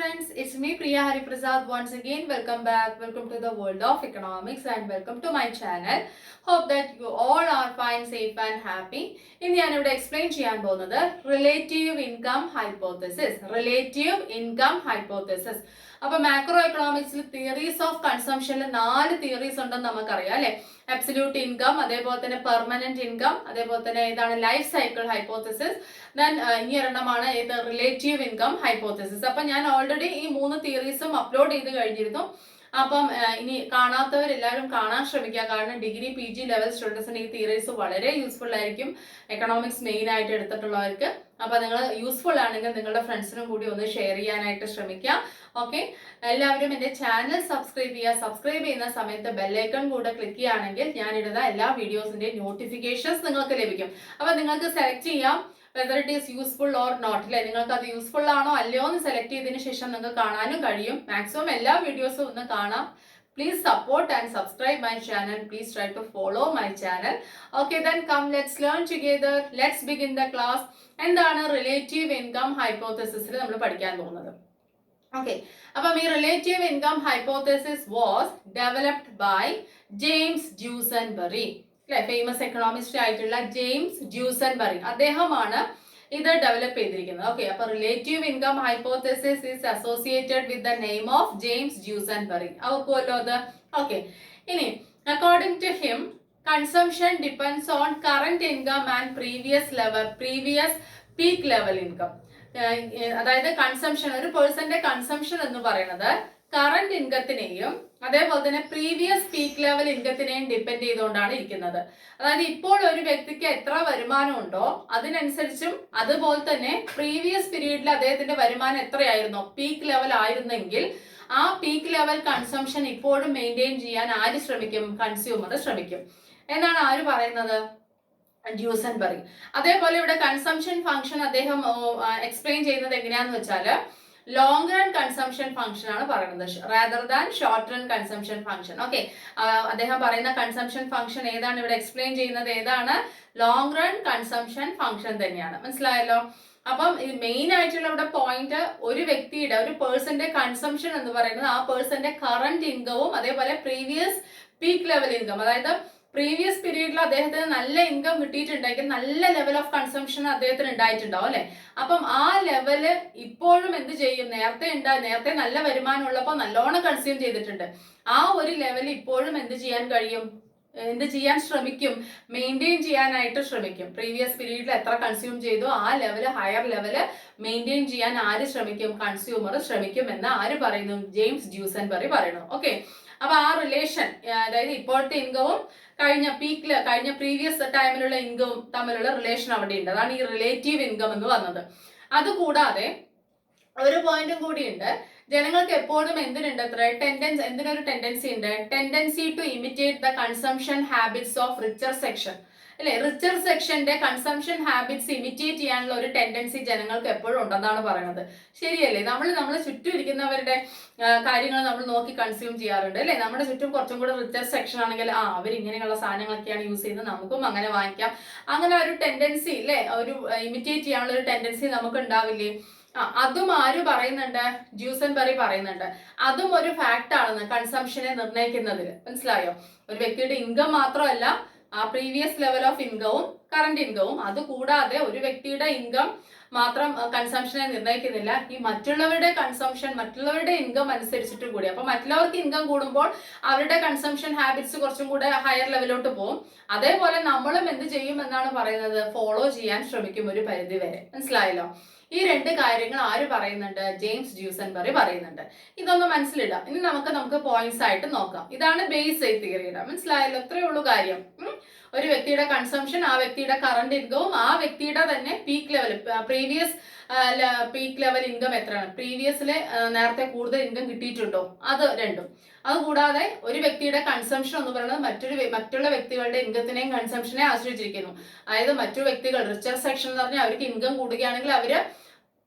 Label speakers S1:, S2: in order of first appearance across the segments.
S1: friends, it's me Priya Hariprasad once again. Welcome back. Welcome to the world of economics and welcome to my channel. Hope that you all are fine, safe and happy. ഇന്ന് ഞാൻ ഇവിടെ explain ചെയ്യാൻ പോകുന്നത് relative income hypothesis. അപ്പൊ macro എക്കണോമിക്സിൽ theories of കൺസംഷനിൽ 4 theories ഉണ്ടെന്ന് നമുക്കറിയാം അല്ലെ. Absolute income, അതേപോലെ തന്നെ പെർമനന്റ് ഇൻകം, അതേപോലെ തന്നെ ഏതാണ് ലൈഫ് സൈക്കിൾ ഹൈപ്പോത്തസിസ്, ദെൻ ഇനി ഒരെണ്ണമാണ് ഏത് റിലേറ്റീവ് ഇൻകം ഹൈപ്പോത്തസിസ്. അപ്പൊ ഞാൻ ഓൾറെഡി ഈ 3 തിയറീസും അപ്ലോഡ് ചെയ്ത് കഴിഞ്ഞിരുന്നു. അപ്പം ഇനി കാണാത്തവരെല്ലാവരും കാണാൻ ശ്രമിക്കുക. കാരണം ഡിഗ്രി PG ലെവൽ സ്റ്റുഡൻസിന് ഈ തിയറീസ് വളരെ യൂസ്ഫുൾ ആയിരിക്കും, എക്കണോമിക്സ് മെയിൻ ആയിട്ട് എടുത്തിട്ടുള്ളവർക്ക്. അപ്പൊ നിങ്ങൾ യൂസ്ഫുൾ ആണെങ്കിൽ നിങ്ങളുടെ ഫ്രണ്ട്സിനും കൂടി ഒന്ന് ഷെയർ ചെയ്യാനായിട്ട് ശ്രമിക്കുക. ഓക്കെ, എല്ലാവരും എൻ്റെ ചാനൽ സബ്സ്ക്രൈബ് ചെയ്യുക. സബ്സ്ക്രൈബ് ചെയ്യുന്ന സമയത്ത് ബെല്ലൈക്കൺ കൂടെ ക്ലിക്ക് ചെയ്യുകയാണെങ്കിൽ ഞാനിടുന്ന എല്ലാ വീഡിയോസിന്റെ നോട്ടിഫിക്കേഷൻസ് നിങ്ങൾക്ക് ലഭിക്കും. അപ്പൊ നിങ്ങൾക്ക് സെലക്ട് ചെയ്യാം whether it is useful or not. അല്ലെ, നിങ്ങൾക്ക് അത് യൂസ്ഫുൾ ആണോ അല്ലയോ എന്ന് സെലക്ട് ചെയ്തതിന് ശേഷം നിങ്ങൾക്ക് കാണാനും കഴിയും. മാക്സിമം എല്ലാ വീഡിയോസും ഒന്ന് കാണാം. Please support and subscribe my channel. Please try to follow my channel. Okay, then come, let's learn together. Let's begin the class. എന്താണ് റിലേറ്റീവ് ഇൻകം ഹൈപ്പോത്തസിസിൽ നമ്മൾ പഠിക്കാൻ പോകുന്നത്? ഓക്കെ, അപ്പം ഈ relative income hypothesis was developed by James Duesenberry. Famous economist ആയിട്ടുള്ള James Duesenberry, അദ്ദേഹമാണ് ഇത് ഡെവലപ്പ് ചെയ്തിരിക്കുന്നത്. ഓക്കെ, അപ്പൊ relative income hypothesis is associated with the name of James Duesenberry. അവക്കുമല്ലോ അത്. ഓക്കെ, ഇനി according to him consumption depends on current income and previous peak level income. അതായത് consumption, ഒരു പേഴ്സന്റെ കൺസംഷൻ എന്ന് പറയുന്നത് കറന്റ് ഇൻകത്തിനെയും അതേപോലെ തന്നെ പ്രീവിയസ് പീക്ക് ലെവൽ ഇൻകത്തിനെയും ഡിപ്പെൻഡ് ചെയ്തുകൊണ്ടാണ് ഇരിക്കുന്നത്. അതായത് ഇപ്പോൾ ഒരു വ്യക്തിക്ക് എത്ര വരുമാനം ഉണ്ടോ അതിനനുസരിച്ചും, അതുപോലെ തന്നെ പ്രീവിയസ് പീരീഡിൽ അദ്ദേഹത്തിന്റെ വരുമാനം എത്രയായിരുന്നോ, പീക്ക് ലെവൽ ആയിരുന്നെങ്കിൽ ആ പീക്ക് ലെവൽ കൺസംഷൻ ഇപ്പോഴും മെയിൻറ്റെയിൻ ചെയ്യാൻ ആര് ശ്രമിക്കും? കൺസ്യൂമർ ശ്രമിക്കും എന്നാണ് ആര് പറയുന്നത്? ഡ്യൂസൻബറി. അതേപോലെ ഇവിടെ കൺസംഷൻ ഫംഗ്ഷൻ അദ്ദേഹം എക്സ്പ്ലെയിൻ ചെയ്യുന്നത് എങ്ങനെയാന്ന് വെച്ചാല് ലോങ് റൺ കൺസംഷൻ ഫംഗ്ഷൻ ആണ് പറയുന്നത്, rather than short run consumption function. Okay, അദ്ദേഹം പറയുന്ന കൺസംഷൻ ഫംഗ്ഷൻ ഏതാണ് ഇവിടെ എക്സ്പ്ലെയിൻ ചെയ്യുന്നത്? ഏതാണ്? ലോങ് റൺ കൺസംഷൻ ഫംഗ്ഷൻ തന്നെയാണ്. മനസ്സിലായല്ലോ? അപ്പം മെയിൻ ആയിട്ടുള്ള ഇവിടെ പോയിന്റ് ഒരു വ്യക്തിയുടെ, ഒരു പേഴ്സന്റെ കൺസംഷൻ എന്ന് പറയുന്നത് ആ പേഴ്സന്റെ കറന്റ് ഇൻകവും അതേപോലെ പ്രീവിയസ് പീക്ക് ലെവൽ ഇൻകം, അതായത് പ്രീവിയസ് പീരീഡിൽ അദ്ദേഹത്തിന് നല്ല ഇൻകം കിട്ടിയിട്ടുണ്ടെങ്കിൽ നല്ല ലെവൽ ഓഫ് കൺസംഷൻ അദ്ദേഹത്തിന് ഉണ്ടായിട്ടുണ്ടാവും അല്ലെ. അപ്പം ആ ലെവല് ഇപ്പോഴും എന്ത് ചെയ്യും? നേരത്തെ നല്ല വരുമാനം ഉള്ളപ്പോൾ നല്ലോണം കൺസ്യൂം ചെയ്തിട്ടുണ്ട്. ആ ഒരു ലെവൽ ഇപ്പോഴും എന്ത് ചെയ്യാൻ ശ്രമിക്കും? മെയിൻറ്റെയിൻ ചെയ്യാനായിട്ട് ശ്രമിക്കും. പ്രീവിയസ് പീരീഡിൽ എത്ര കൺസ്യൂം ചെയ്തു ആ ലെവല്, ഹയർ ലെവല് മെയിൻറ്റെയിൻ ചെയ്യാൻ ആര് ശ്രമിക്കും? കൺസ്യൂമർ ശ്രമിക്കും എന്ന് ആര് പറയുന്നു? ജെയിംസ് ഡ്യൂസൻബറി പറയുന്നു. ഓക്കെ, അപ്പൊ ആ റിലേഷൻ, അതായത് ഇപ്പോഴത്തെ ഇൻകവും കഴിഞ്ഞ പ്രീവിയസ് ടൈമിലുള്ള ഇൻകവും തമ്മിലുള്ള റിലേഷൻ അവിടെ ഉണ്ട്. അതാണ് ഈ റിലേറ്റീവ് ഇൻകം എന്ന് വന്നത്. അതുകൂടാതെ ഒരു പോയിന്റും കൂടിയുണ്ട്. ജനങ്ങൾക്ക് എപ്പോഴും എന്തിനൊരു ടെൻഡൻസി ഉണ്ട്? Tendency to imitate the consumption habits of richer section. അല്ലെ, റിച്ചർ സെക്ഷന്റെ കൺസംഷൻ ഹാബിറ്റ്സ് ഇമിറ്റേറ്റ് ചെയ്യാനുള്ള ഒരു ടെൻഡൻസി ജനങ്ങൾക്ക് എപ്പോഴും ഉണ്ടെന്നാണ് പറയുന്നത്. ശരിയല്ലേ? നമ്മൾ ചുറ്റും ഇരിക്കുന്നവരുടെ കാര്യങ്ങൾ നമ്മൾ നോക്കി കൺസ്യൂം ചെയ്യാറുണ്ട് അല്ലെ. നമ്മുടെ ചുറ്റും കുറച്ചും കൂടെ റിച്ചർ സെക്ഷൻ ആണെങ്കിൽ അവർ ഇങ്ങനെയുള്ള സാധനങ്ങളൊക്കെയാണ് യൂസ് ചെയ്യുന്നത്, നമുക്കും അങ്ങനെ വാങ്ങിക്കാം. അങ്ങനെ ഒരു ടെൻഡൻസി അല്ലെ, ഒരു ഇമിറ്റേറ്റ് ചെയ്യാനുള്ള ഒരു ടെൻഡൻസി നമുക്ക് ഉണ്ടാവില്ലേ? അതും ആര് പറയുന്നുണ്ട്? ഡ്യൂസൻബറി പറയുന്നുണ്ട്. അതും ഒരു ഫാക്ട് ആണെന്ന് കൺസംഷനെ നിർണ്ണയിക്കുന്നതിൽ. മനസ്സിലായോ? ഒരു വ്യക്തിയുടെ ഇൻകം മാത്രമല്ല, ആ പ്രീവിയസ് ലെവൽ ഓഫ് ഇൻകവും കറന്റ് ഇൻകവും, അതുകൂടാതെ ഒരു വ്യക്തിയുടെ ഇൻകം മാത്രം കൺസംഷനെ നിർണ്ണയിക്കുന്നില്ല. ഈ മറ്റുള്ളവരുടെ കൺസംഷൻ, മറ്റുള്ളവരുടെ ഇൻകം അനുസരിച്ചിട്ട് കൂടി. അപ്പൊ മറ്റുള്ളവർക്ക് ഇൻകം കൂടുമ്പോൾ അവരുടെ കൺസംഷൻ ഹാബിറ്റ്സ് കുറച്ചും കൂടെ ഹയർ ലെവലോട്ട് പോകും. അതേപോലെ നമ്മളും എന്ത് ചെയ്യും എന്നാണ് പറയുന്നത്? ഫോളോ ചെയ്യാൻ ശ്രമിക്കും ഒരു പരിധി വരെ. മനസ്സിലായല്ലോ? ഈ 2 കാര്യങ്ങൾ ആര് പറയുന്നുണ്ട്? ജെയിംസ് ഡ്യൂസൻബറി പറയുന്നുണ്ട്. ഇതൊന്ന് മനസ്സിലിടാം. ഇനി നമുക്ക് പോയിന്റ്സ് ആയിട്ട് നോക്കാം. ഇതാണ് ബേസ് തിയറിയുടെ. മനസ്സിലായല്ലോ? ഇത്രയേ ഉള്ളൂ കാര്യം. ഒരു വ്യക്തിയുടെ കൺസംഷൻ, ആ വ്യക്തിയുടെ കറന്റ് ഇൻകവും, ആ വ്യക്തിയുടെ തന്നെ peak level, previous peak level income എത്രയാണ്, പ്രീവിയസിലെ നേരത്തെ കൂടുതൽ ഇൻകം കിട്ടിയിട്ടുണ്ടോ, അത് രണ്ടും. അതുകൂടാതെ ഒരു വ്യക്തിയുടെ കൺസംഷൻ എന്ന് പറയുന്നത് മറ്റുള്ള വ്യക്തികളുടെ ഇൻകത്തിനെയും കൺസംഷനെ ആശ്രയിച്ചിരിക്കുന്നു. അതായത് മറ്റു വ്യക്തികൾ, റിച്ചർ സെക്ഷൻ എന്ന് പറഞ്ഞാൽ അവർക്ക് ഇൻകം കൂടുകയാണെങ്കിൽ അവര്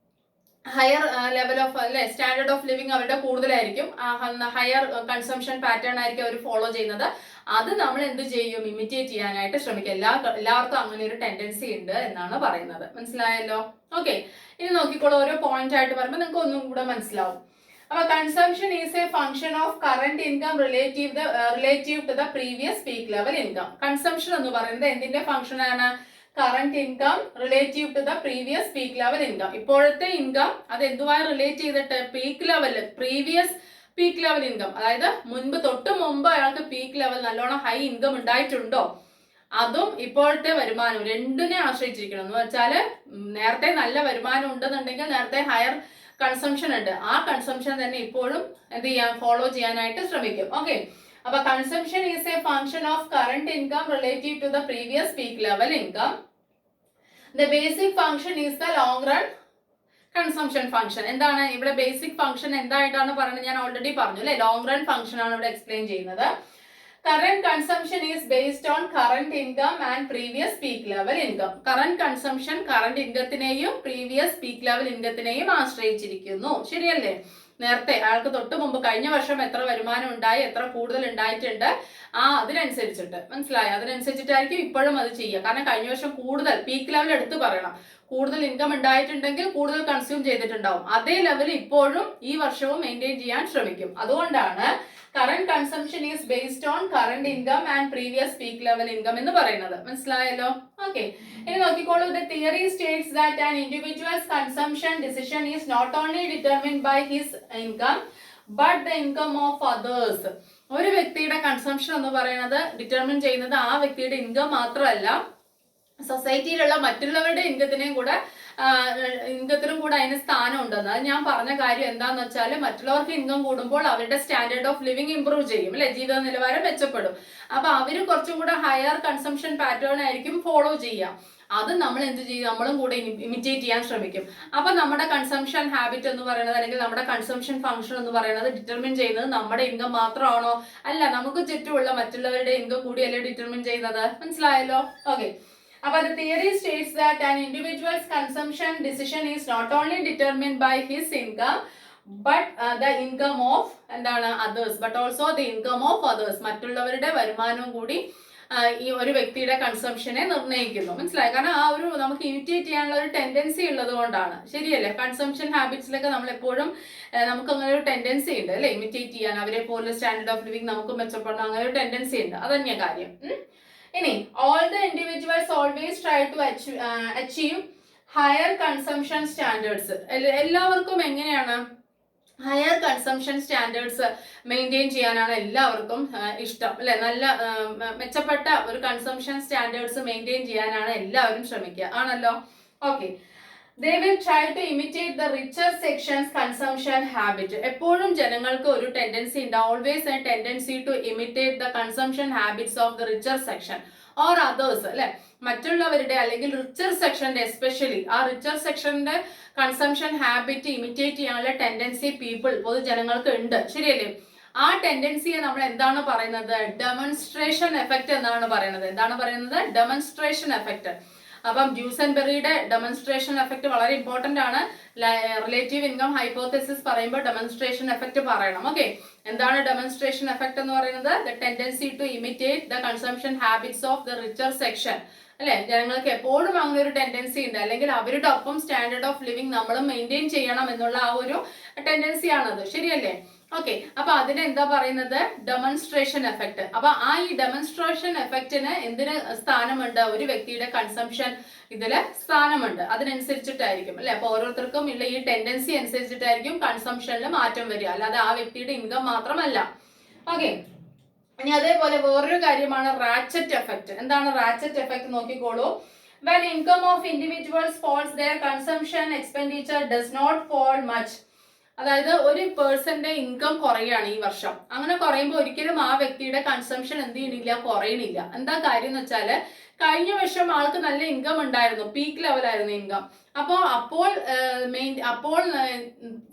S1: ഹയർ ലെവൽ ഓഫ് അല്ലെ സ്റ്റാൻഡേർഡ് ഓഫ് ലിവിങ് അവരുടെ കൂടുതലായിരിക്കും, ഹയർ കൺസംഷൻ പാറ്റേൺ ആയിരിക്കും അവർ ഫോളോ ചെയ്യുന്നത്. അത് നമ്മൾ എന്ത് ചെയ്യും, ഇമിറ്റേറ്റ് ചെയ്യാനായിട്ട് ശ്രമിക്കും. എല്ലാവർക്കും അങ്ങനെ ഒരു ടെൻഡൻസി ഉണ്ട് എന്നാണ് പറയുന്നത്. മനസ്സിലായല്ലോ? ഓക്കെ, ഇനി നോക്കിക്കോളൂ, ഓരോ പോയിന്റ് ആയിട്ട് പറയുമ്പോൾ നിങ്ങൾക്ക് ഒന്നും കൂടെ മനസ്സിലാവും. അപ്പൊ consumption is a function of current income relative to the previous peak level income. കൺസംഷൻ എന്ന് പറയുന്നത് എന്തിന്റെ ഫംഗ്ഷൻ ആണ്? Current income relative to the previous peak level income. ഇപ്പോഴത്തെ ഇൻകം അത് എന്തുമായി റിലേറ്റ് ചെയ്തിട്ട്? Peak level, previous peak level income, അതായത് തൊട്ട് മുമ്പ് അയാൾക്ക് പീക്ക് ലെവൽ നല്ലോണം ഹൈ ഇൻകം ഉണ്ടായിട്ടുണ്ടോ, അതും ഇപ്പോഴത്തെ വരുമാനം രണ്ടിനെ ആശ്രയിച്ചിരിക്കണം. എന്ന് വെച്ചാല് നേരത്തെ നല്ല വരുമാനം ഉണ്ടെന്നുണ്ടെങ്കിൽ നേരത്തെ ഹയർ കൺസംഷൻ ഉണ്ട്, ആ കൺസംഷൻ തന്നെ ഇപ്പോഴും എന്ത് ചെയ്യാൻ, ഫോളോ ചെയ്യാനായിട്ട് ശ്രമിക്കും. ഓക്കെ, അപ്പൊ consumption is a function of current income relative to the previous peak level income. The basic function is the long run consumption function. എന്താണ് ഇവിടെ ബേസിക് ഫംഗ്ഷൻ എന്തായിട്ടാണ് പറയുന്നത്? ഞാൻ ഓൾറെഡി പറഞ്ഞു അല്ലെ, ലോങ് റൺ ഫംഗ്ഷൻ ആണ് ഇവിടെ എക്സ്പ്ലെയിൻ ചെയ്യുന്നത്. Current consumption is based on current income and previous peak level income. Current consumption current ഇൻകത്തിനെയും പ്രീവിയസ് പീക്ക് ലെവൽ ഇൻകത്തിനെയും ആശ്രയിച്ചിരിക്കുന്നു. ശരിയല്ലേ? നേരത്തെ അയാൾക്ക് തൊട്ട് മുമ്പ് കഴിഞ്ഞ വർഷം എത്ര വരുമാനം ഉണ്ടായി, എത്ര കൂടുതൽ ഉണ്ടായിട്ടുണ്ട്, അതിനനുസരിച്ചിട്ട്, മനസ്സിലായോ? അതിനനുസരിച്ചിട്ടായിരിക്കും ഇപ്പോഴും അത് ചെയ്യുക. കാരണം കഴിഞ്ഞ വർഷം കൂടുതൽ പീക്ക് ലെവൽ എടുത്ത് പറയണം, കൂടുതൽ ഇൻകം ഉണ്ടായിട്ടുണ്ടെങ്കിൽ കൂടുതൽ കൺസ്യൂം ചെയ്തിട്ടുണ്ടാവും. അതേ ലെവൽ ഇപ്പോഴും ഈ വർഷവും മെയിൻറ്റെയിൻ ചെയ്യാൻ ശ്രമിക്കും. അതുകൊണ്ടാണ് current consumption is based on current income and previous peak level income എന്ന് പറയുന്നത്. മനസ്സിലായല്ലോ? ഓക്കെ, ഇനി നോക്കിക്കോളൂ. The theory states that an individual's consumption decision is not only determined by his income but the income of others. ഒരു വ്യക്തിയുടെ consumption എന്ന് പറയുന്നത് determine ചെയ്യുന്നത് ആ വ്യക്തിയുടെ ഇൻകം മാത്രമല്ല, സൊസൈറ്റിയിലുള്ള മറ്റുള്ളവരുടെ ഇൻകത്തിനും കൂടെ അതിന് സ്ഥാനം ഉണ്ടെന്ന്. അത് ഞാൻ പറഞ്ഞ കാര്യം എന്താന്ന് വെച്ചാൽ, മറ്റുള്ളവർക്ക് ഇൻകം കൂടുമ്പോൾ അവരുടെ സ്റ്റാൻഡേർഡ് ഓഫ് ലിവിങ് ഇംപ്രൂവ് ചെയ്യും അല്ലെ, ജീവിത നിലവാരം മെച്ചപ്പെടും. അപ്പൊ അവര് കുറച്ചും കൂടെ ഹയർ കൺസംഷൻ പാറ്റേൺ ആയിരിക്കും ഫോളോ ചെയ്യുക. അത് നമ്മൾ എന്ത് ചെയ്യും, നമ്മളും കൂടെ ഇമിറ്റേറ്റ് ചെയ്യാൻ ശ്രമിക്കും. അപ്പൊ നമ്മുടെ കൺസംഷൻ ഹാബിറ്റ് എന്ന് പറയുന്നത്, അല്ലെങ്കിൽ നമ്മുടെ കൺസംഷൻ ഫംഗ്ഷൻ എന്ന് പറയുന്നത് ഡിറ്റർമിൻ ചെയ്യുന്നത് നമ്മുടെ ഇൻകം മാത്രമാണോ? അല്ല, നമുക്ക് ചുറ്റുമുള്ള മറ്റുള്ളവരുടെ ഇൻകം കൂടിയല്ലേ ഡിറ്റർമിൻ ചെയ്യുന്നത്. മനസ്സിലായല്ലോ? Okay, but the theory states that an individual's consumption decision is not only determined by his income but the income of others, but also the income of others. മറ്റുള്ളവരുടെ വരുമാനവും കൂടി ഈ ഒരു വ്യക്തിയുടെ കൺസംഷനെ നിർണ്ണയിക്കുന്നു. മനസ്സിലായി? കാരണം നമുക്ക് ഇമിറ്റേറ്റ് ചെയ്യാനുള്ള ഒരു ടെൻഡൻസി ഉള്ളത് കൊണ്ടാണ്. ശരിയല്ലേ? കൺസംഷൻ ഹാബിറ്റ്സിലൊക്കെ നമ്മൾ എപ്പോഴും നമുക്ക് അങ്ങനെ ഒരു ടെൻഡൻസി ഉണ്ട് അല്ലെ, ഇമിറ്റേറ്റ് ചെയ്യാൻ. അവരെ പോലെ സ്റ്റാൻഡേർഡ് ഓഫ് ലിവിങ് നമുക്ക് മെച്ചപ്പെടണം, അങ്ങനെ ഒരു ടെൻഡൻസി ഉണ്ട്. അതന്നെ കാര്യം. ഇനി all the individuals always try to achieve higher consumption standards. എല്ലാവർക്കും എങ്ങനെയാണ് ഹയർ കൺസംഷൻ സ്റ്റാൻഡേർഡ്സ് മെയിൻറ്റെയിൻ ചെയ്യാനാണ് എല്ലാവർക്കും ഇഷ്ടം അല്ലെ. നല്ല മെച്ചപ്പെട്ട ഒരു കൺസംഷൻ സ്റ്റാൻഡേർഡ്സ് മെയിൻറ്റെയിൻ ചെയ്യാനാണ് എല്ലാവരും ശ്രമിക്കുക, ആണല്ലോ? Okay, they will try to imitate the richer section's consumption habit. എപ്പോഴും ജനങ്ങൾക്ക് ഒരു ടെൻഡൻസി ഉണ്ട്, always a tendency to imitate the consumption habits of the richer section or others അല്ലെ. മറ്റുള്ളവരുടെ അല്ലെങ്കിൽ റിച്ചർ സെക്ഷന്റെ, എസ്പെഷ്യലി ആ റിച്ചർ സെക്ഷന്റെ കൺസംഷൻ ഹാബിറ്റ് ഇമിറ്റേറ്റ് ചെയ്യാനുള്ള ടെൻഡൻസി പൊതുജനങ്ങൾക്ക് ഉണ്ട്. ശരിയല്ലേ? ആ ടെൻഡൻസിയെ നമ്മൾ എന്താണ് പറയുന്നത്? ഡെമോൺസ്ട്രേഷൻ എഫക്റ്റ് എന്നാണ് പറയുന്നത്. എന്താണ് പറയുന്നത്? Demonstration effect. അപ്പം ഡ്യൂസൻബെറിയുടെ ഡെമോൺസ്ട്രേഷൻ എഫക്റ്റ് വളരെ ഇമ്പോർട്ടന്റ് ആണ്. റിലേറ്റീവ് ഇൻകം ഹൈപ്പോതെസിസ് പറയുമ്പോൾ ഡെമോൺസ്ട്രേഷൻ എഫക്റ്റ് പറയണം. ഓക്കെ, എന്താണ് ഡെമോൺസ്ട്രേഷൻ എഫക്റ്റ് എന്ന് പറയുന്നത്? The tendency to imitate the consumption habits of the richer section അല്ലെ. ജനങ്ങൾക്ക് എപ്പോഴും അങ്ങനെ ഒരു ടെൻഡൻസി ഉണ്ട്, അല്ലെങ്കിൽ അവരുടെ ഒപ്പം സ്റ്റാൻഡേർഡ് ഓഫ് ലിവിങ് നമ്മളും മെയിൻറ്റെയിൻ ചെയ്യണം എന്നുള്ള ആ ഒരു ടെൻഡൻസി ആണത്. ശരിയല്ലേ? ഓക്കെ, അപ്പൊ അതിന് എന്താ പറയുന്നത്? Demonstration effect. അപ്പൊ ഈ ഡെമോൺസ്ട്രേഷൻ എഫക്റ്റിന് എന്തിന് സ്ഥാനമുണ്ട്? ഒരു വ്യക്തിയുടെ കൺസംഷൻ ഇതില് സ്ഥാനമുണ്ട്. അതിനനുസരിച്ചിട്ടായിരിക്കും അല്ലെ. അപ്പൊ ഓരോരുത്തർക്കും ഉള്ള ഈ ടെൻഡൻസി അനുസരിച്ചിട്ടായിരിക്കും കൺസംഷനിൽ മാറ്റം വരിക, അല്ലാതെ ആ വ്യക്തിയുടെ ഇൻകം മാത്രമല്ല. ഓക്കെ, ഇനി അതേപോലെ വേറൊരു കാര്യമാണ് റാച്ചറ്റ് എഫക്റ്റ്. എന്താണ് റാച്ചറ്റ് എഫക്റ്റ്? നോക്കിക്കോളൂ. When income of individuals falls, their consumption expenditure does not fall much. അതായത് ഒരു പേഴ്സന്റെ ഇൻകം കുറയാണ് ഈ വർഷം. അങ്ങനെ കുറയുമ്പോൾ ഒരിക്കലും ആ വ്യക്തിയുടെ കൺസംഷൻ എന്ത് ചെയ്യണില്ല, കുറയണില്ല. എന്താ കാര്യം എന്ന് വെച്ചാല് കഴിഞ്ഞ വർഷം ആൾക്ക് നല്ല ഇൻകം ഉണ്ടായിരുന്നു, പീക്ക് ലെവലായിരുന്നു ഇൻകം. അപ്പോൾ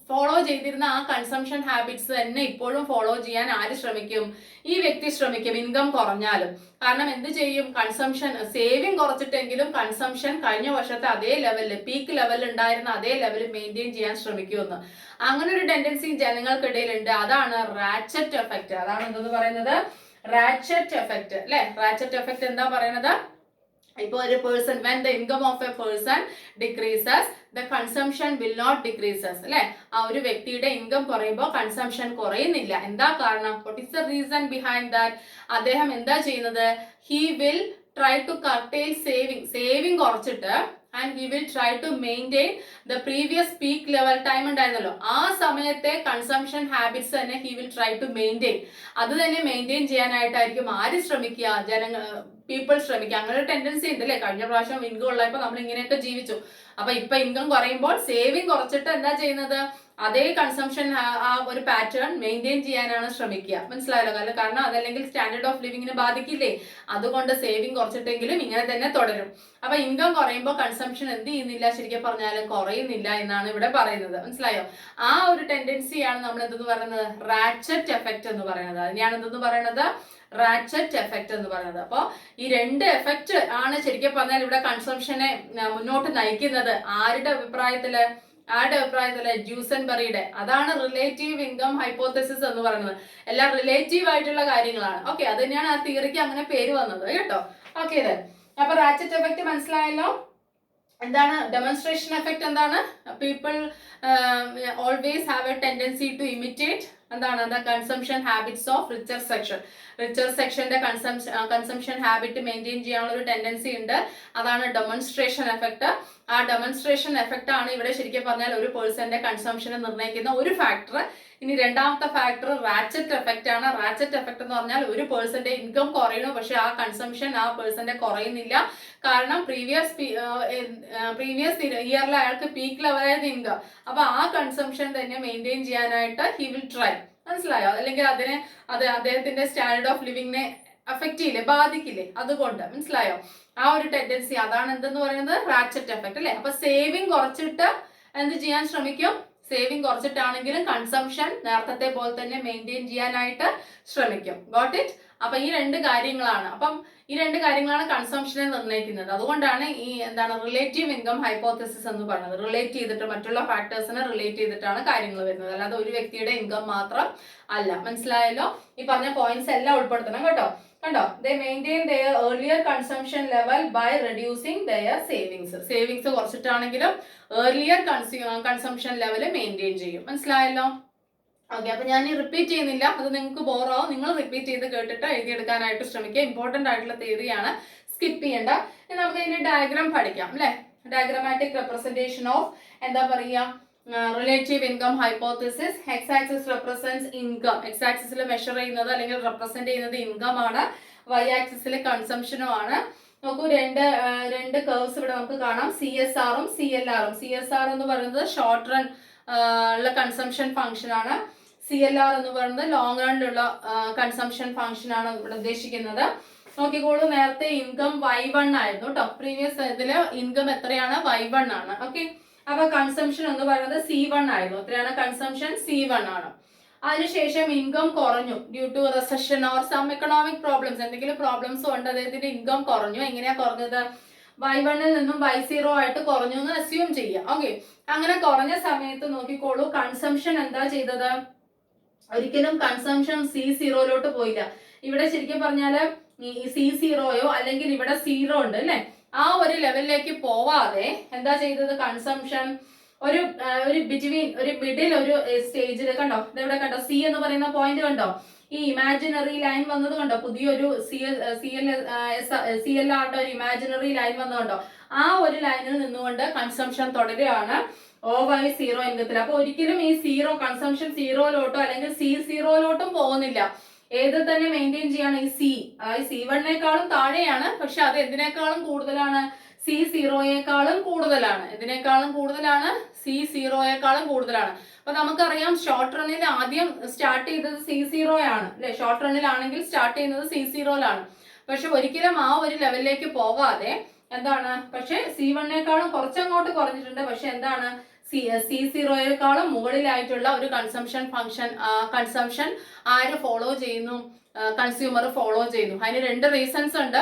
S1: ഫോളോ ചെയ്തിരുന്ന ആ കൺസംഷൻ ഹാബിറ്റ്സ് തന്നെ ഇപ്പോഴും ഫോളോ ചെയ്യാൻ ആര് ശ്രമിക്കും? ഈ വ്യക്തി ശ്രമിക്കും, ഇൻകം കുറഞ്ഞാലും. കാരണം എന്ത് ചെയ്യും? കൺസംഷൻ സേവിങ് കുറച്ചിട്ടെങ്കിലും കൺസംഷൻ കഴിഞ്ഞ വർഷത്തെ അതേ ലെവലിൽ, പീക്ക് ലെവലിൽ ഉണ്ടായിരുന്ന അതേ ലെവലിൽ മെയിൻറ്റെയിൻ ചെയ്യാൻ ശ്രമിക്കുമെന്ന്. അങ്ങനെ ഒരു ടെൻഡൻസി ജനങ്ങൾക്കിടയിലുണ്ട്. അതാണ് റാച്ചറ്റ് എഫക്റ്റ്. അതാണ് എന്തെന്ന് പറയുന്നത്? റാച്ചറ്റ് എഫക്റ്റ് അല്ലെ? റാച്ചറ്റ് എഫക്റ്റ് എന്താ പറയുന്നത്? ഇപ്പോൾ ഒരു person, when the income of a person decreases, the consumption will not decreases അല്ലെ? ആ ഒരു വ്യക്തിയുടെ ഇൻകം കുറയുമ്പോൾ കൺസംഷൻ കുറയുന്നില്ല. എന്താ കാരണം? what is the reason behind that? അദ്ദേഹം എന്താ ചെയ്യുന്നത്? he will try to curtail saving കുറച്ചിട്ട് and he will try to maintain the previous peak level time ഉണ്ടായിരുന്നല്ലോ, ആ സമയത്തെ കൺസംഷൻ ഹാബിറ്റ്സ് തന്നെ he will try to maintain. അത് തന്നെ മെയിൻറ്റെയിൻ ചെയ്യാനായിട്ടായിരിക്കും ആര് ശ്രമിക്കുക? പീപ്പിൾ ശ്രമിക്കുക. അങ്ങനെ ഒരു ടെൻഡൻസി ഉണ്ട് അല്ലേ? കഴിഞ്ഞ പ്രാവശ്യം ഇൻകം ഉള്ളപ്പോൾ നമ്മൾ ഇങ്ങനെയൊക്കെ ജീവിച്ചു. അപ്പൊ ഇപ്പൊ ഇൻകം കുറയുമ്പോൾ സേവിങ് കുറച്ചിട്ട് എന്താ ചെയ്യുന്നത്? അതേ കൺസംഷൻ ആ ഒരു പാറ്റേൺ മെയിൻറ്റെയിൻ ചെയ്യാനാണ് ശ്രമിക്കുക. മനസ്സിലായല്ലോ? കാരണം അതല്ലെങ്കിൽ സ്റ്റാൻഡേർഡ് ഓഫ് ലിവിങ്ങിനെ ബാധിക്കില്ലേ? അതുകൊണ്ട് സേവിങ് കുറച്ചിട്ടെങ്കിലും ഇങ്ങനെ തന്നെ തുടരും. അപ്പൊ ഇൻകം കുറയുമ്പോൾ കൺസംഷൻ എന്ത് ചെയ്യുന്നില്ല? ശരിക്കും പറഞ്ഞാലും കുറയുന്നില്ല എന്നാണ് ഇവിടെ പറയുന്നത്. മനസ്സിലായോ? ആ ഒരു ടെൻഡൻസിയാണ് നമ്മൾ എന്തെന്ന് പറയുന്നത്? റാച്ചറ്റ് എഫക്റ്റ് എന്ന് പറയുന്നത്. അതിനെയാണ് എന്തെന്ന് പറയുന്നത്? റാച്ചറ്റ് എഫക്റ്റ് എന്ന് പറയുന്നത്. അപ്പോൾ ഈ രണ്ട് എഫക്റ്റ് ആണ് ശരിക്കും പറഞ്ഞാൽ ഇവിടെ കൺസംഷനെ മുന്നോട്ട് നയിക്കുന്നത്. ആരുടെ അഭിപ്രായത്തില്? ജ്യൂസൻബറിയുടെ. അതാണ് റിലേറ്റീവ് ഇൻകം ഹൈപ്പോത്തസിസ് എന്ന് പറയുന്നത്. എല്ലാം റിലേറ്റീവ് ആയിട്ടുള്ള കാര്യങ്ങളാണ്. ഓക്കെ, അത് തന്നെയാണ് ആ തിയറിക്ക് അങ്ങനെ പേര് വന്നത് കേട്ടോ. ഓക്കെ, അപ്പൊ റാച്ചറ്റ് എഫക്റ്റ് മനസ്സിലായല്ലോ. എന്താണ് ഡെമോൺസ്ട്രേഷൻ എഫക്റ്റ്? എന്താണ്? People always have a tendency to imitate എന്താണ്? The consumption habits of richer സെക്ഷന്റെ കൺസംഷൻ ഹാബിറ്റ് മെയിൻറ്റെയിൻ ചെയ്യാനുള്ള ഒരു ടെൻഡൻസി ഉണ്ട്. അതാണ് ഡെമോൺസ്ട്രേഷൻ എഫക്ട്. ആ ഡെമോൺസ്ട്രേഷൻ എഫക്റ്റ് ആണ് ഇവിടെ ശരിക്കും പറഞ്ഞാൽ ഒരു പേഴ്സന്റെ കൺസംഷനെ നിർണ്ണയിക്കുന്ന ഒരു ഫാക്ടർ. ഇനി രണ്ടാമത്തെ ഫാക്ടർ റാച്ചറ്റ് എഫക്റ്റ് ആണ്. റാച്ചറ്റ് എഫക്റ്റ് എന്ന് പറഞ്ഞാൽ ഒരു പേഴ്സന്റെ ഇൻകം കുറയണു, പക്ഷെ ആ കൺസംഷൻ ആ പേഴ്സന്റെ കുറയുന്നില്ല. കാരണം പ്രീവിയസ് ഇയറിൽ അയാൾക്ക് പീക്ക് ലെവലായത് ഇൻകം. അപ്പൊ ആ കൺസംഷൻ തന്നെ മെയിൻറ്റെയിൻ ചെയ്യാനായിട്ട് ഹി വിൽ ട്രൈ. മനസ്സിലായോ? അല്ലെങ്കിൽ അദ്ദേഹത്തിന്റെ സ്റ്റാൻഡേർഡ് ഓഫ് ലിവിങ്ങിനെ അഫക്റ്റ് ചെയ്യില്ലേ, ബാധിക്കില്ലേ? അതുകൊണ്ട് മനസ്സിലായോ? ആ ഒരു ടെൻഡൻസി, അതാണ് എന്തെന്ന് പറയുന്നത്? റാച്ചറ്റ് എഫക്റ്റ് അല്ലെ? അപ്പൊ സേവിങ് കുറച്ചിട്ട് എന്ത് ചെയ്യാൻ ശ്രമിക്കും? സേവിങ് കുറച്ചിട്ടാണെങ്കിലും കൺസംഷൻ നേരത്തെ പോലെ തന്നെ മെയിൻറ്റെയിൻ ചെയ്യാനായിട്ട് ശ്രമിക്കും. Got it? അപ്പൊ ഈ രണ്ട് കാര്യങ്ങളാണ്. അപ്പം ഈ രണ്ട് കാര്യങ്ങളാണ് കൺസംഷനെ നിർണ്ണയിക്കുന്നത്. അതുകൊണ്ടാണ് ഈ എന്താണ് റിലേറ്റീവ് ഇൻകം ഹൈപ്പോത്തസിസ് എന്ന് പറയുന്നത്. റിലേറ്റ് ചെയ്തിട്ട് മറ്റുള്ള ഫാക്ടേഴ്സിനെ റിലേറ്റ് ചെയ്തിട്ടാണ് കാര്യങ്ങൾ വരുന്നത്, അല്ലാതെ ഒരു വ്യക്തിയുടെ ഇൻകം മാത്രം അല്ല. മനസ്സിലായല്ലോ? ഈ പറഞ്ഞ പോയിന്റ്സ് എല്ലാം ഉൾപ്പെടുത്തണം കേട്ടോ. കണ്ടോ? they maintain their earlier consumption level by reducing their savings കുറച്ചിട്ടാണെങ്കിലും earlier consumption level maintain ചെയ്യും. മനസ്സിലായല്ലോ? ഓക്കെ, അപ്പൊ ഞാൻ റിപ്പീറ്റ് ചെയ്യുന്നില്ല, അത് നിങ്ങൾക്ക് ബോറാവും. നിങ്ങൾ റിപ്പീറ്റ് ചെയ്ത് കേട്ടിട്ട് എഴുതിയെടുക്കാനായിട്ട് ശ്രമിക്കുക. ഇമ്പോർട്ടന്റ് ആയിട്ടുള്ള തിയറിയാണ്, സ്കിപ്പ് ചെയ്യണ്ട. ഇനി നമുക്ക് ഇതിന്റെ ഡയഗ്രാം പഠിക്കാം അല്ലെ? ഡയഗ്രമാറ്റിക് റെപ്രസെന്റേഷൻ ഓഫ് എന്താ പറയുക? Relative income hypothesis. X axis represents income. X ആക്സിസിൽ മെഷർ ചെയ്യുന്നത് അല്ലെങ്കിൽ റെപ്രസെന്റ് ചെയ്യുന്നത് ഇൻകം ആണ്. വൈ ആക്സിസിൽ കൺസംഷനും ആണ്. നോക്കൂ, രണ്ട് കർവ്സ് ഇവിടെ നമുക്ക് കാണാം, CSRഉം CLRഉം. CSR എന്ന് പറയുന്നത് ഷോർട്ട് റൺ ഉള്ള കൺസംഷൻ ഫംഗ്ഷൻ ആണ്. CLR എന്ന് പറയുന്നത് ലോങ് റണ്ണിലുള്ള കൺസംഷൻ ഫംഗ്ഷൻ ആണ് ഇവിടെ ഉദ്ദേശിക്കുന്നത്. നോക്കിക്കോളൂ, നേരത്തെ ഇൻകം Y1 ആയിരുന്നു കേട്ടോ. പ്രീവിയസ് ഇതില് ഇൻകം എത്രയാണ്? Y1 ആണ്. ഓക്കെ, അപ്പൊ കൺസംഷൻ എന്ന് പറയുന്നത് C1 ആയിരുന്നു. എത്രയാണ് കൺസംഷൻ? C1 ആണ്. അതിനുശേഷം ഇൻകം കുറഞ്ഞു due to recession or some economic problems. എന്തെങ്കിലും പ്രോബ്ലംസ് കൊണ്ട് അദ്ദേഹത്തിന്റെ ഇൻകം കുറഞ്ഞു. എങ്ങനെയാ കുറഞ്ഞത്? Y1 നിന്നും Y0 ആയിട്ട് കുറഞ്ഞു എന്ന് അസ്യൂം ചെയ്യാം. ഓക്കെ, അങ്ങനെ കുറഞ്ഞ സമയത്ത് നോക്കിക്കോളൂ, കൺസംഷൻ എന്താ ചെയ്തത്? ഒരിക്കലും കൺസംഷൻ C0 പോയില്ല. ഇവിടെ ശരിക്കും പറഞ്ഞാല് ഈ C0യോ അല്ലെങ്കിൽ ഇവിടെ 0 ഉണ്ട് അല്ലെ, ആ ഒരു ലെവലിലേക്ക് പോവാതെ എന്താ ചെയ്തത്? കൺസംഷൻ ഒരു ബിറ്റ്വീൻ ഒരു മിഡിൽ ഒരു സ്റ്റേജിൽ കണ്ടോ, ഇതെവിടെ കണ്ടോ? C എന്ന് പറയുന്ന പോയിന്റ് കണ്ടോ? ഈ ഇമാജിനറി ലൈൻ വന്നത് കണ്ടോ? പുതിയൊരു CLRയുടെ ഒരു ഇമാജിനറി ലൈൻ വന്നതുണ്ടോ? ആ ഒരു ലൈനിൽ നിന്നുകൊണ്ട് കൺസംഷൻ തുടരുകയാണ് OY0 ഇൻകത്തിൽ. അപ്പൊ ഒരിക്കലും ഈ കൺസംഷൻ 0 അല്ലെങ്കിൽ C0 പോകുന്നില്ല. ഏത് തന്നെ മെയിൻറ്റെയിൻ ചെയ്യാണ്? ഈ C1നേക്കാളും താഴെയാണ്, പക്ഷെ അത് എന്തിനേക്കാളും കൂടുതലാണ്? C0യേക്കാളും കൂടുതലാണ്. എന്തിനേക്കാളും കൂടുതലാണ്? C0യേക്കാളും കൂടുതലാണ്. അപ്പൊ നമുക്കറിയാം ഷോർട്ട് റണ്ണിൽ ആദ്യം സ്റ്റാർട്ട് ചെയ്തത് C0 ആണ് അല്ലെ? ഷോർട്ട് റണ്ണിലാണെങ്കിൽ സ്റ്റാർട്ട് ചെയ്യുന്നത് C0ലാണ്. പക്ഷെ ഒരിക്കലും ആ ഒരു ലെവലിലേക്ക് പോകാതെ എന്താണ്, പക്ഷെ C1നേക്കാളും കുറച്ചങ്ങോട്ട് കുറഞ്ഞിട്ടുണ്ട്. പക്ഷെ എന്താണ്, C0യേക്കാളും മുകളിലായിട്ടുള്ള ഒരു കൺസംഷൻ ആര് ഫോളോ ചെയ്യുന്നു, കൺസ്യൂമർ ഫോളോ ചെയ്യുന്നു. അതിന് 2 റീസൺസ് ഉണ്ട്.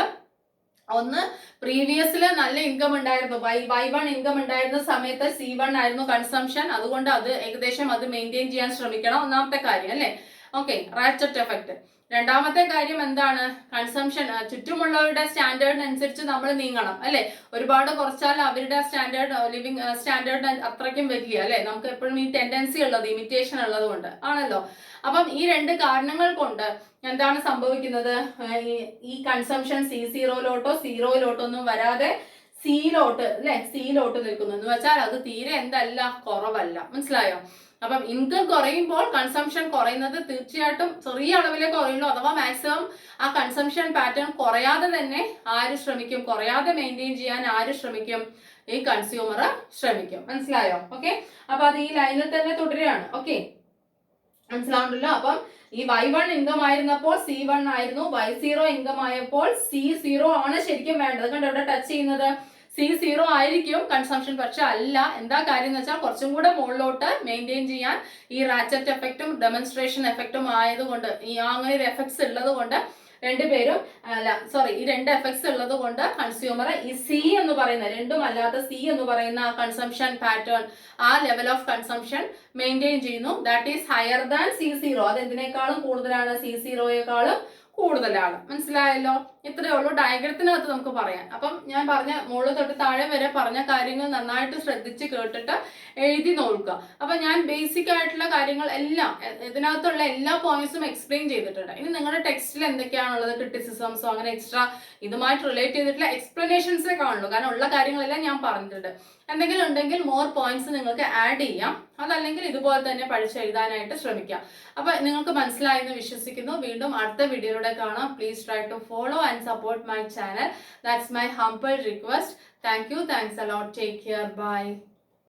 S1: ഒന്ന്, പ്രീവിയസിൽ നല്ല ഇൻകം ഉണ്ടായിരുന്നു, Y1 ഇൻകം ഉണ്ടായിരുന്ന സമയത്ത് C1 ആയിരുന്നു കൺസംഷൻ, അതുകൊണ്ട് അത് ഏകദേശം അത് മെയിൻറ്റെയിൻ ചെയ്യാൻ ശ്രമിക്കണം. ഒന്നാമത്തെ കാര്യം അല്ലേ. Okay, ratchet effect. രണ്ടാമത്തെ കാര്യം എന്താണ്, കൺസംഷൻ ചുറ്റുമുള്ളവരുടെ സ്റ്റാൻഡേർഡിനനുസരിച്ച് നമ്മൾ നീങ്ങണം അല്ലെ. ഒരുപാട് കുറച്ചാൽ അവരുടെ ലിവിങ് സ്റ്റാൻഡേർഡ് അത്രയ്ക്കും വരില്ല അല്ലെ. നമുക്ക് എപ്പോഴും ഈ ടെൻഡൻസി ഉള്ളത്, ഇമിറ്റേഷൻ ഉള്ളത് കൊണ്ട് ആണല്ലോ. അപ്പം ഈ 2 കാരണങ്ങൾ കൊണ്ട് എന്താണ് സംഭവിക്കുന്നത്, ഈ കൺസംഷൻ C0ലോട്ടോ 0ലോട്ടോ ഒന്നും വരാതെ സിയിലോട്ട് അല്ലെ, സിയിലോട്ട് നിൽക്കുന്നു എന്ന് വെച്ചാൽ അത് തീരെ എന്തല്ല, കുറവല്ല. മനസ്സിലായോ? അപ്പം ഇൻകം കുറയുമ്പോൾ കൺസംഷൻ കുറയുന്നത് തീർച്ചയായിട്ടും ചെറിയ അളവിലേ കുറയുള്ളൂ. അഥവാ മാക്സിമം ആ കൺസംഷൻ പാറ്റേൺ കുറയാതെ തന്നെ ആര് ശ്രമിക്കും, കുറയാതെ മെയിൻറ്റെയിൻ ചെയ്യാൻ ആര് ശ്രമിക്കും, ഈ കൺസ്യൂമർ ശ്രമിക്കും. മനസ്സിലായോ? ഓക്കെ, അപ്പൊ അത് ഈ ലൈനിൽ തന്നെ തുടരുകയാണ്. ഓക്കെ, മനസ്സിലാവുണ്ടല്ലോ. അപ്പം ഈ Y1 ഇൻകം ആയിരുന്നപ്പോൾ C1 ആയിരുന്നു, Y0 ഇൻകം ആയപ്പോൾ C0 ആണ് ശരിക്കും വേണ്ടത്. കണ്ടോ ഇവിടെ ടച്ച് ചെയ്യുന്നത് C0 ആയിരിക്കും കൺസംഷൻ, പക്ഷെ അല്ല. എന്താ കാര്യം എന്ന് വെച്ചാൽ കുറച്ചും കൂടെ മുകളിലോട്ട് മെയിൻറ്റെയിൻ ചെയ്യാൻ ഈ റാച്ചറ്റ് എഫക്റ്റും ഡെമോൺസ്ട്രേഷൻ എഫക്റ്റും ആയതുകൊണ്ട്, ഈ അങ്ങനെ ഒരു എഫക്ട്സ് ഉള്ളത് കൊണ്ട് ഈ 2 എഫക്ട്സ് ഉള്ളത് കൊണ്ട് കൺസ്യൂമർ ഈ C എന്ന് പറയുന്ന, രണ്ടും അല്ലാത്ത C എന്ന് പറയുന്ന ആ കൺസംഷൻ പാറ്റേൺ, ആ ലെവൽ ഓഫ് കൺസംഷൻ മെയിൻറ്റെയിൻ ചെയ്യുന്നു. That is higher than C0. അത് എന്തിനേക്കാളും കൂടുതലാണ്, C0യേക്കാളും കൂടുതലാണ്. മനസ്സിലായല്ലോ? ഇത്രയേ ഉള്ളൂ ഡയഗ്രത്തിനകത്ത് നമുക്ക് പറയാൻ. അപ്പം ഞാൻ പറഞ്ഞ മുകളിൽ തൊട്ട് താഴെ വരെ പറഞ്ഞ കാര്യങ്ങൾ നന്നായിട്ട് ശ്രദ്ധിച്ച് കേട്ടിട്ട് എഴുതി നോക്കുക. അപ്പൊ ഞാൻ ബേസിക് ആയിട്ടുള്ള കാര്യങ്ങൾ എല്ലാം ഇതിനകത്തുള്ള എല്ലാ പോയിന്റ്സും എക്സ്പ്ലെയിൻ ചെയ്തിട്ടുണ്ട്. ഇനി നിങ്ങളുടെ ടെക്സ്റ്റിൽ എന്തൊക്കെയാണുള്ളത്, ക്രിറ്റിസിസംസോ അങ്ങനെ എക്സ്ട്രാ ഇതുമായിട്ട് റിലേറ്റ് ചെയ്തിട്ടുള്ള എക്സ്പ്ലനേഷൻസേ കാണുള്ളൂ. കാരണം ഉള്ള കാര്യങ്ങളെല്ലാം ഞാൻ പറഞ്ഞിട്ടുണ്ട്. എന്തെങ്കിലും ഉണ്ടെങ്കിൽ മോർ പോയിന്റ്സ് നിങ്ങൾക്ക് ആഡ് ചെയ്യാം. അതല്ലെങ്കിൽ ഇതുപോലെ തന്നെ പഠിച്ചെഴുതാനായിട്ട് ശ്രമിക്കാം. അപ്പൊ നിങ്ങൾക്ക് മനസ്സിലായെന്ന് വിശ്വസിക്കുന്നു. വീണ്ടും അടുത്ത വീഡിയോയിലൂടെ കാണാം. Please try to follow and support my channel. That's my humble request. Thank you. Thanks a lot. Take care. Bye.